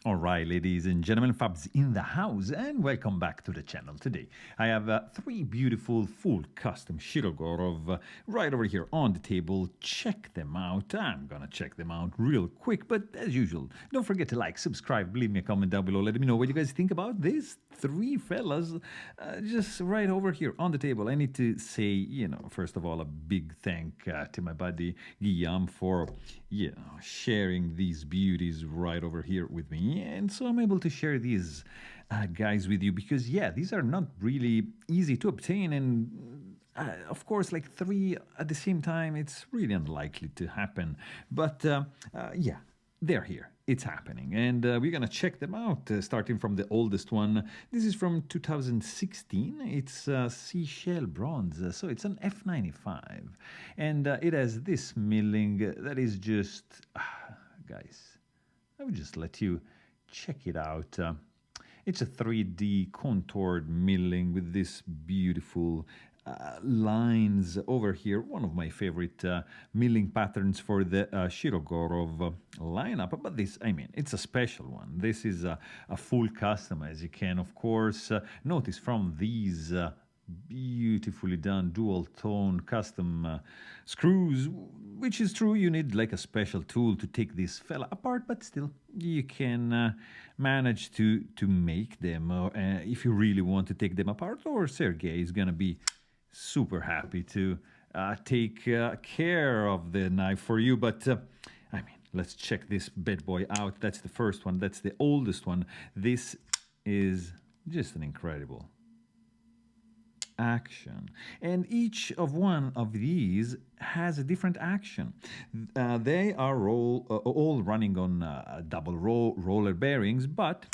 All right, ladies and gentlemen, Fabs in the house, and welcome back to the channel. Today, I have three beautiful full custom Shirogorov right over here on the table. Check them out. I'm gonna check them out real quick, but as usual, don't forget to like, subscribe, leave me a comment down below. Let me know what you guys think about these three fellas just right over here on the table. I need to say, first of all, a big thank to my buddy Guillaume for, sharing these beauties right over here with me. And so I'm able to share these guys with you because, these are not really easy to obtain. And of course, like three at the same time, it's really unlikely to happen. But they're here. It's happening. And we're going to check them out, starting from the oldest one. This is from 2016. It's Seashell bronze. So it's an F95. And it has this milling that is just, guys, I would just let you check it out. It's a 3D contoured milling with this beautiful lines over here. One of my favorite milling patterns for the Shirogorov lineup. But this, it's a special one. This is a full custom, as you can, of course, notice from these beautifully done dual tone custom screws, which is true. You need like a special tool to take this fella apart, but still you can manage to make them if you really want to take them apart. Or Sergey is gonna be super happy to take care of the knife for you. But let's check this bad boy out. That's the first one. That's the oldest one. This is just an incredible action, and each of one of these has a different action. They are all running on double roller bearings, but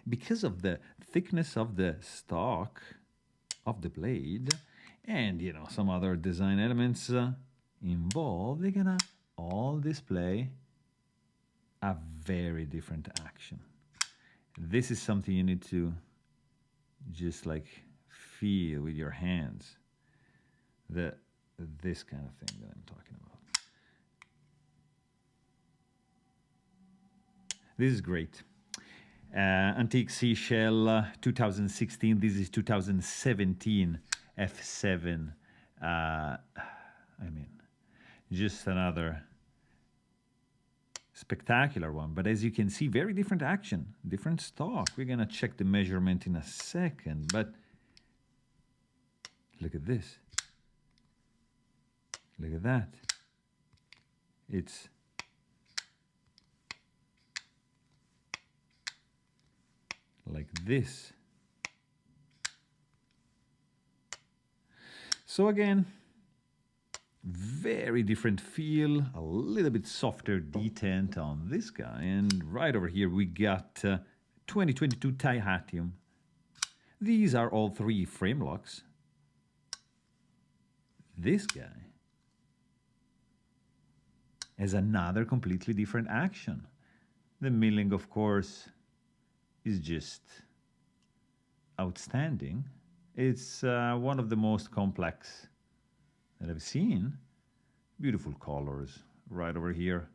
because of the thickness of the stock of the blade and some other design elements involved, they're gonna all display a very different action. This is something you need to just like feel with your hands, this kind of thing that I'm talking about. This is great. Antique Seashell 2016. This is 2017 F7. Just another spectacular one. But as you can see, very different action, different stock. We're gonna check the measurement in a second, but look at this. Look at that. It's like this. So again, very different feel, a little bit softer detent on this guy. And right over here we got 2022 Tihatium. These are all three frame locks. This guy has another completely different action. The milling, of course, is just outstanding. It's one of the most complex that I've seen. Beautiful colors right over here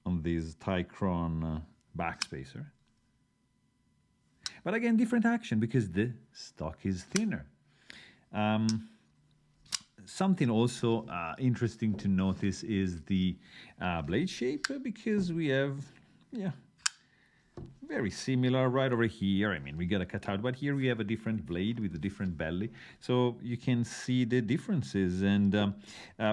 on this Tychron backspacer. But again, different action because the stock is thinner. Something also interesting to notice is the blade shape, because we have, very similar right over here. We got a cutout, but here we have a different blade with a different belly. So you can see the differences and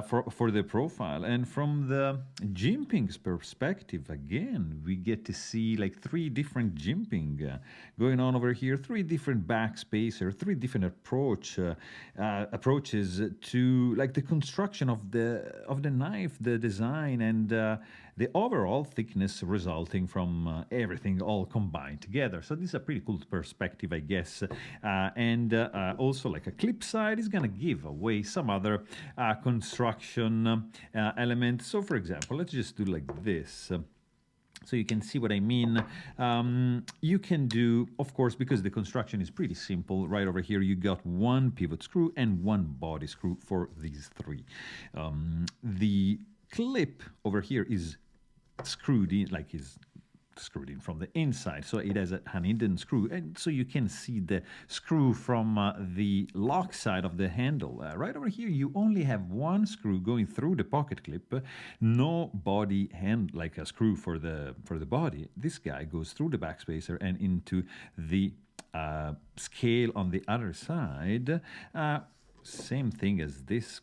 for the profile. And from the jimping's perspective, again, we get to see like three different jimping going on over here, three different backspacer, three different approaches to like the construction of the knife, the design, and the overall thickness resulting from everything all combined together. So this is a pretty cool perspective, I guess. And also like a clip side is gonna give away some other construction elements. So for example, let's just do like this. So you can see what I mean. You can do, of course, because the construction is pretty simple, right over here you got one pivot screw and one body screw for these three. The clip over here is screwed in, like is screwed in from the inside, so it has an hidden screw, and so you can see the screw from the lock side of the handle. Right over here you only have one screw going through the pocket clip, no body hand like a screw for the body. This guy goes through the backspacer and into the scale on the other side. Same thing as this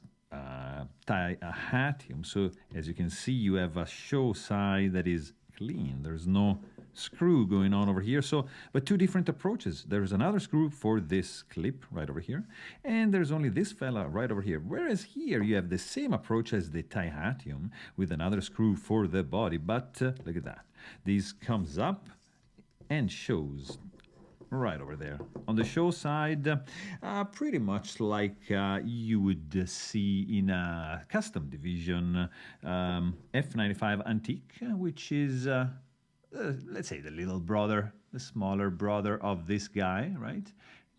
Tihatium. So as you can see, you have a show side that is clean. There's no screw going on over here. So, but two different approaches. There's another screw for this clip right over here, and there's only this fella right over here. Whereas here you have the same approach as the Tihatium with another screw for the body. But look at that. This comes up and shows right over there. On the show side, pretty much like you would see in a custom division F95 Antique, which is, let's say, the little brother, the smaller brother of this guy, right?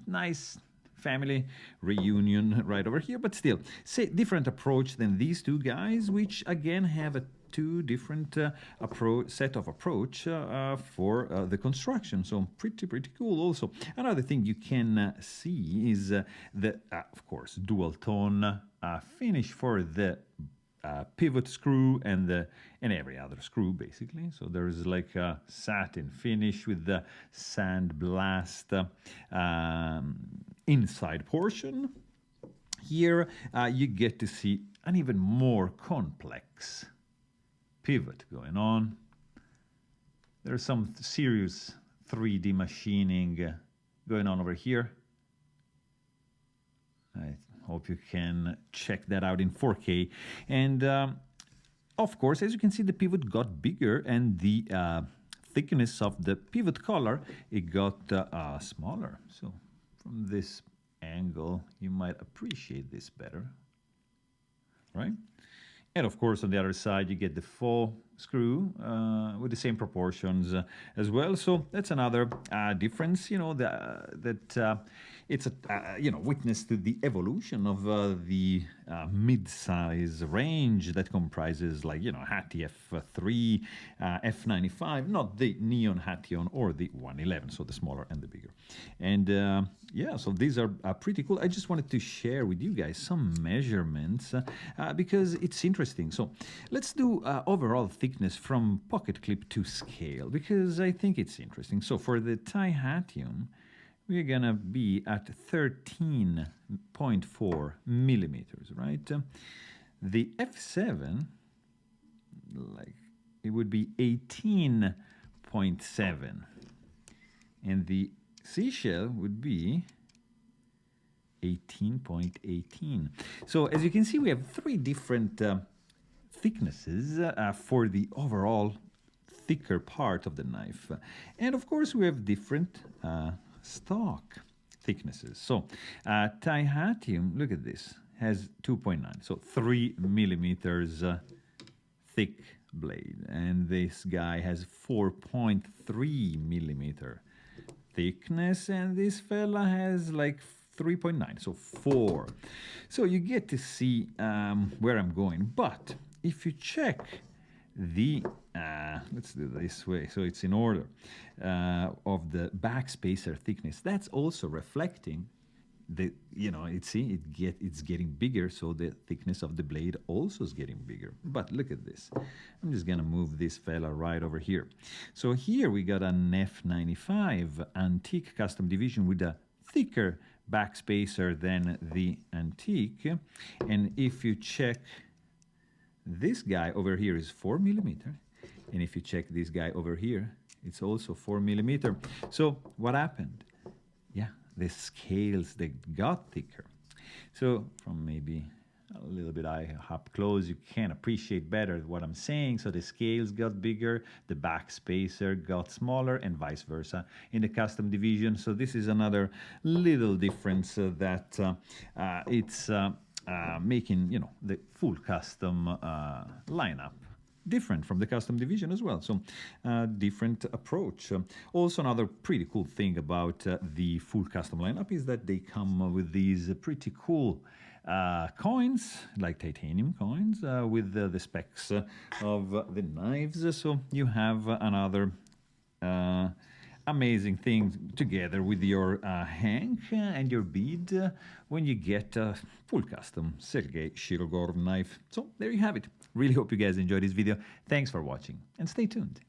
Nice family reunion right over here, but still, say different approach than these two guys, which again have a two different set of approach for the construction. So pretty cool. Also, another thing you can see is the of course dual tone finish for the pivot screw and every other screw basically. So there's like a satin finish with the sandblast inside portion. Here you get to see an even more complex pivot going on. There's some serious 3D machining going on over here. I hope you can check that out in 4K. And of course, as you can see, the pivot got bigger, and the thickness of the pivot collar, it got smaller. So from this angle, you might appreciate this better, right? And of course, on the other side, you get the faux screw with the same proportions as well. So that's another difference, you know, that it's a witness to the evolution of the mid-size range that comprises, like, you know, Hattie F3, F95, not the Neon Hation or the 111, so the smaller and the bigger. And yeah, so these are pretty cool. I just wanted to share with you guys some measurements because it's interesting. So let's do overall thickness from pocket clip to scale, because I think it's interesting. So for the Tihatium, we're gonna be at 13.4 millimeters, right? The F7, like, it would be 18.7, and the Seashell would be 18.18. So as you can see, we have three different thicknesses for the overall thicker part of the knife. And of course, we have different stock thicknesses. So Tihatium, look at this, has 2.9, so 3 millimeters thick blade. And this guy has 4.3 millimeter thickness, and this fella has like 3.9, so 4. So you get to see where I'm going. But if you check the let's do it this way, so it's in order of the backspacer thickness, that's also reflecting the, you know, it's getting bigger, so the thickness of the blade also is getting bigger. But look at this. I'm just gonna move this fella right over here. So here we got an F95 Antique Custom Division with a thicker backspacer than the Antique, and if you check this guy over here is 4 millimeter, and if you check this guy over here, it's also 4 millimeter. So what happened? Yeah, the scales, they got thicker. So from maybe a little bit up close, you can appreciate better what I'm saying. So the scales got bigger, the backspacer got smaller, and vice versa in the custom division. So this is another little difference that it's making, you know, the full custom lineup different from the custom division as well. So different approach. Also, another pretty cool thing about the full custom lineup is that they come with these pretty cool coins, like titanium coins, with the specs of the knives. So you have another amazing things together with your hank and your bead when you get a full custom Sergey Shirogorov knife. So there you have it. Really hope you guys enjoyed this video. Thanks for watching and stay tuned.